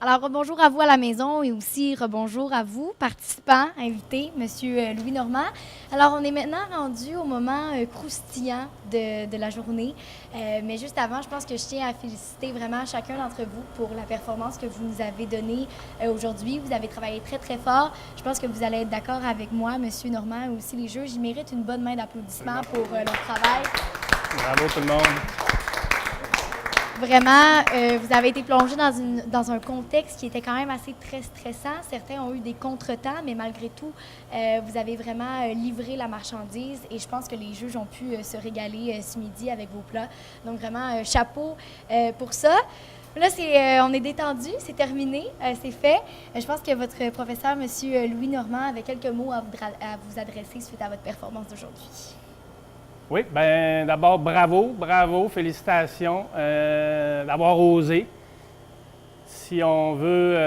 Alors, rebonjour à vous à la maison et aussi rebonjour à vous, participants, invités, Monsieur Louis Normand. Alors, on est maintenant rendu au moment croustillant de la journée. Mais juste avant, je pense que je tiens à féliciter vraiment chacun d'entre vous pour la performance que vous nous avez donnée aujourd'hui. Vous avez travaillé très, très fort. Je pense que vous allez être d'accord avec moi, Monsieur Normand, et aussi les juges. Ils méritent une bonne main d'applaudissements pour leur travail. Bravo tout le monde. Vraiment, vous avez été plongé dans un contexte qui était quand même assez très stressant. Certains ont eu des contretemps, mais malgré tout, vous avez vraiment livré la marchandise et je pense que les juges ont pu se régaler ce midi avec vos plats. Donc vraiment, chapeau pour ça. Là, on est détendu, c'est terminé, c'est fait. Je pense que votre professeur, M. Louis Normand, avait quelques mots à vous adresser suite à votre performance d'aujourd'hui. Oui, bien d'abord, bravo, félicitations d'avoir osé. Si on veut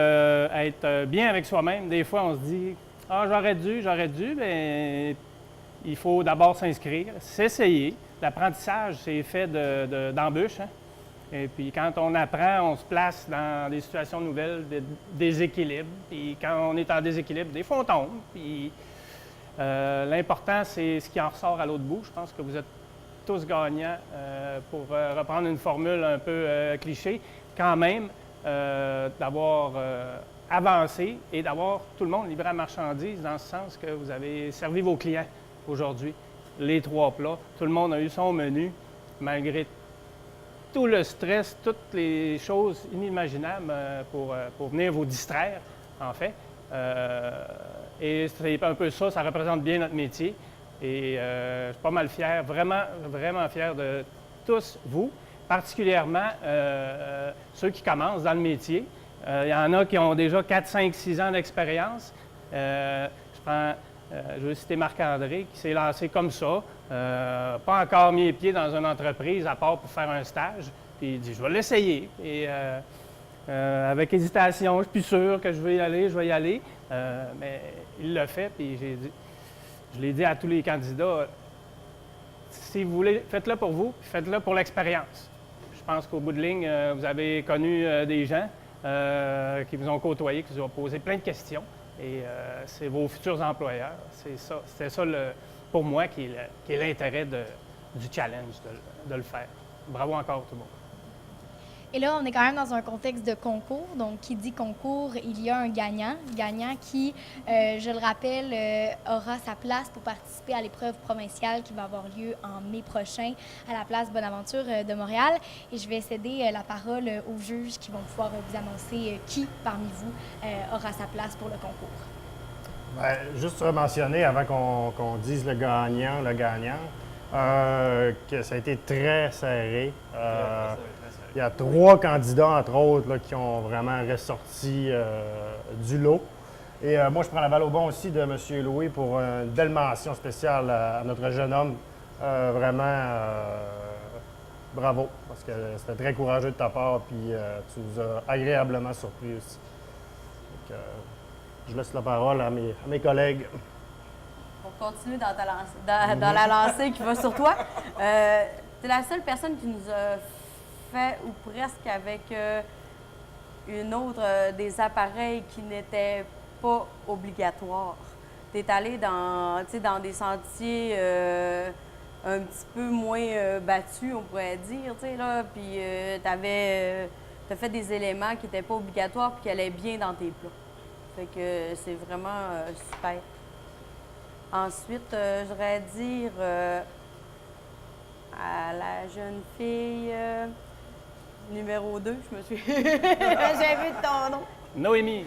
être bien avec soi-même, des fois on se dit « Ah, j'aurais dû », bien il faut d'abord s'inscrire, s'essayer. L'apprentissage, c'est fait d'embûches. Hein? Et puis quand on apprend, on se place dans des situations nouvelles, des déséquilibres. Puis quand on est en déséquilibre, des fois on tombe. Puis l'important, c'est ce qui en ressort à l'autre bout. Je pense que vous êtes tous gagnants pour reprendre une formule un peu cliché, quand même, d'avoir avancé et d'avoir tout le monde livré à marchandise dans ce sens que vous avez servi vos clients aujourd'hui. Les 3 plats, tout le monde a eu son menu, malgré tout le stress, toutes les choses inimaginables pour venir vous distraire, en fait. Et c'est un peu ça, ça représente bien notre métier. Et je suis pas mal fier, vraiment, vraiment fier de tous vous, particulièrement ceux qui commencent dans le métier. Il y en a qui ont déjà 4, 5, 6 ans d'expérience. Je veux citer Marc-André qui s'est lancé comme ça, pas encore mis les pieds dans une entreprise à part pour faire un stage. Puis il dit, je vais l'essayer. Et avec hésitation, je suis plus sûr que je vais y aller. Mais il l'a fait, puis je l'ai dit à tous les candidats, si vous voulez, faites-le pour vous, puis faites-le pour l'expérience. Je pense qu'au bout de ligne, vous avez connu des gens qui vous ont côtoyé, qui vous ont posé plein de questions, et c'est vos futurs employeurs. C'est ça, pour moi, qui est l'intérêt du challenge, de le faire. Bravo encore tout le monde. Et là, on est quand même dans un contexte de concours. Donc, qui dit concours, il y a un gagnant. Gagnant qui, je le rappelle, aura sa place pour participer à l'épreuve provinciale qui va avoir lieu en mai prochain à la place Bonaventure de Montréal. Et je vais céder la parole aux juges qui vont pouvoir vous annoncer qui, parmi vous, aura sa place pour le concours. Bien, juste mentionner, avant qu'on dise le gagnant, que ça a été très serré. Il y a 3 candidats, entre autres, là, qui ont vraiment ressorti du lot. Et moi, je prends la balle au bon aussi de M. Louis pour une belle mention spéciale à notre jeune homme. Vraiment, bravo, parce que c'était très courageux de ta part, puis tu nous as agréablement surpris aussi. Donc, je laisse la parole à mes collègues. Pour continuer dans la lancée qui va sur toi, tu es la seule personne qui nous a fait, ou presque, avec une autre des appareils qui n'étaient pas obligatoires. Tu es allé dans des sentiers un petit peu moins battus, on pourrait dire, puis tu as fait des éléments qui n'étaient pas obligatoires puis qui allaient bien dans tes plats. Fait que c'est vraiment super. Ensuite, je voudrais dire à la jeune fille numéro 2, je me suis... J'ai vu ton nom. Noémie.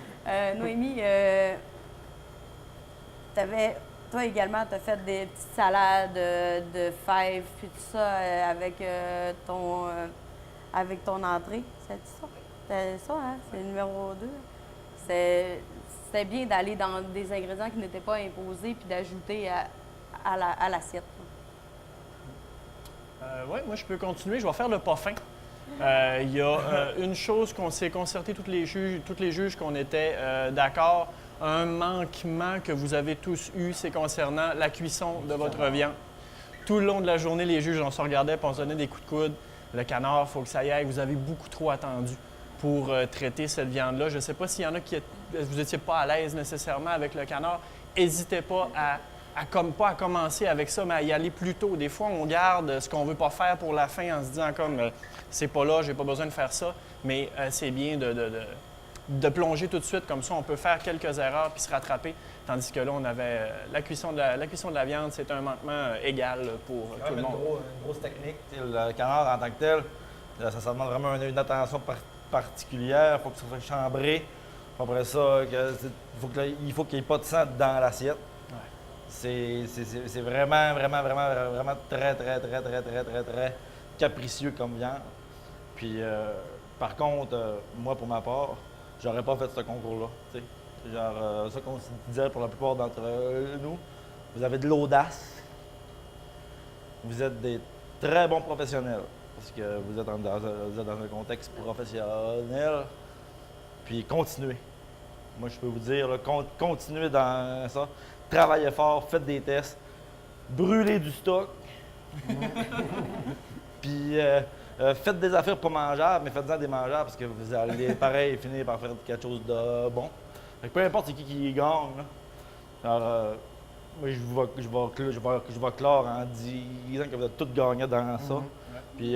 Noémie, toi également, tu as fait des petites salades de fèves puis tout ça avec ton entrée. C'est ça? C'est ça, hein? C'est le numéro 2. C'était bien d'aller dans des ingrédients qui n'étaient pas imposés puis d'ajouter à l'assiette. Oui, moi, je peux continuer. Je vais faire le pas fin. Il y a une chose qu'on s'est concerté, toutes les juges qu'on était d'accord. Un manquement que vous avez tous eu, c'est concernant la cuisson de votre viande. Tout le long de la journée, les juges, on se regardait et on se donnait des coups de coude. Le canard, il faut que ça y aille. Vous avez beaucoup trop attendu. pour traiter cette viande-là. Je ne sais pas s'il y en a qui vous n'étiez pas à l'aise nécessairement avec le canard. N'hésitez pas pas à commencer avec ça, mais à y aller plus tôt. Des fois, on garde ce qu'on ne veut pas faire pour la fin en se disant comme c'est pas là, j'ai pas besoin de faire ça. Mais c'est bien de plonger tout de suite, comme ça on peut faire quelques erreurs puis se rattraper. Tandis que là, on avait la cuisson de la viande, c'est un manquement égal pour tout le monde. Une grosse technique. T'sais, le canard en tant que tel, ça demande vraiment une attention particulière. Il faut que ça soit chambré. Après ça, il faut qu'il n'y ait pas de sang dans l'assiette. Ouais. C'est vraiment très, très, très, très, très, très, très capricieux comme viande. Puis, par contre, moi, pour ma part, j'aurais pas fait ce concours-là. T'sais. Genre, ça qu'on se disait pour la plupart d'entre nous, vous avez de l'audace, vous êtes des très bons professionnels, parce que vous êtes dans un contexte professionnel, puis continuez. Moi, je peux vous dire, là, continuez dans ça, travaillez fort, faites des tests, brûlez du stock, puis faites des affaires pas mangeables, mais faites-en des mangeables, parce que vous allez, pareil, finir par faire quelque chose de bon. Fait que peu importe c'est qui gagne, là. Alors, moi, je vais clore en disant que vous êtes tous gagnants dans ça. Puis,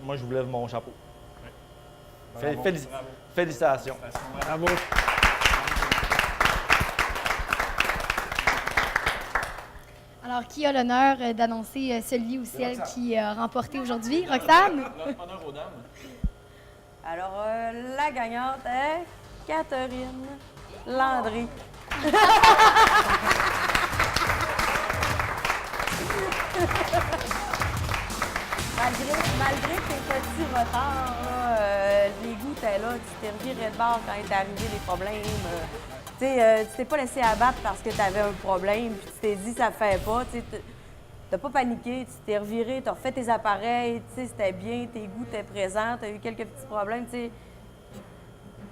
moi, je vous lève mon chapeau. Ouais. Félicitations. Bravo. Alors, qui a l'honneur d'annoncer celui ou celle qui a remporté aujourd'hui? Roxane? Honneur aux dames. Alors, la gagnante est Catherine Landry. Malgré tes petits retards, là, les goûts étaient là, tu t'es reviré de bord quand est arrivé les problèmes. Tu t'es pas laissé abattre parce que tu avais un problème, puis tu t'es dit ça fait pas. T'as pas paniqué, tu t'es reviré, tu as refait tes appareils, c'était bien, tes goûts étaient présents, tu as eu quelques petits problèmes.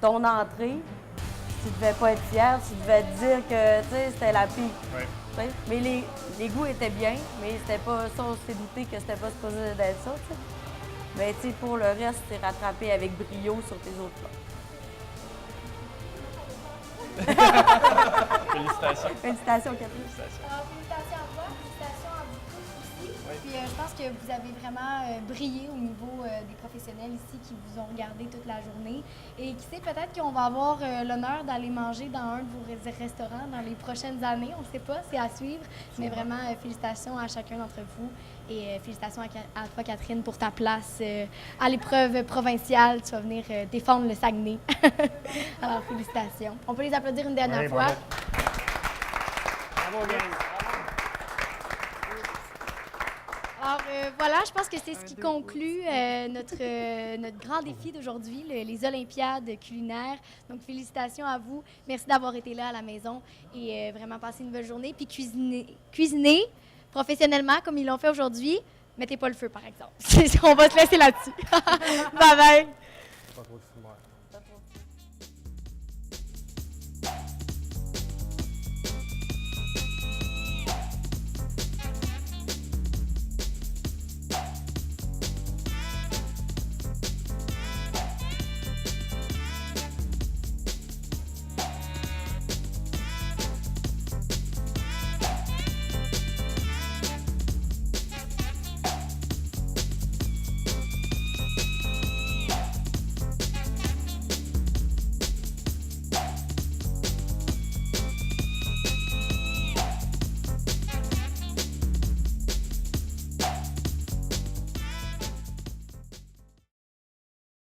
Ton entrée, tu devais pas être fier, tu devais te dire que c'était la pire. Oui. Mais les goûts étaient bien, mais c'était pas ça, on s'est douté que c'était pas supposé d'être ça. T'sais. Mais pour le reste, tu t'es rattrapé avec brio sur tes autres plats. Félicitations. Félicitations, Catherine. Félicitations à toi, félicitations à vous tous aussi. Puis je pense que vous avez vraiment brillé au niveau des professionnels ici qui vous ont regardé toute la journée. Et qui sait, peut-être qu'on va avoir l'honneur d'aller manger dans un de vos restaurants dans les prochaines années. On ne sait pas, c'est à suivre. Mais vraiment, félicitations à chacun d'entre vous. Et félicitations à toi, Catherine, pour ta place à l'épreuve provinciale. Tu vas venir défendre le Saguenay. Alors, félicitations. On peut les applaudir une dernière fois. Bravo, gang. Alors voilà, je pense que c'est ce qui conclut notre grand défi d'aujourd'hui, les Olympiades culinaires. Donc félicitations à vous. Merci d'avoir été là à la maison et vraiment passer une bonne journée. Puis cuisiner professionnellement comme ils l'ont fait aujourd'hui. Mettez pas le feu, par exemple. On va se laisser là-dessus. Bye bye.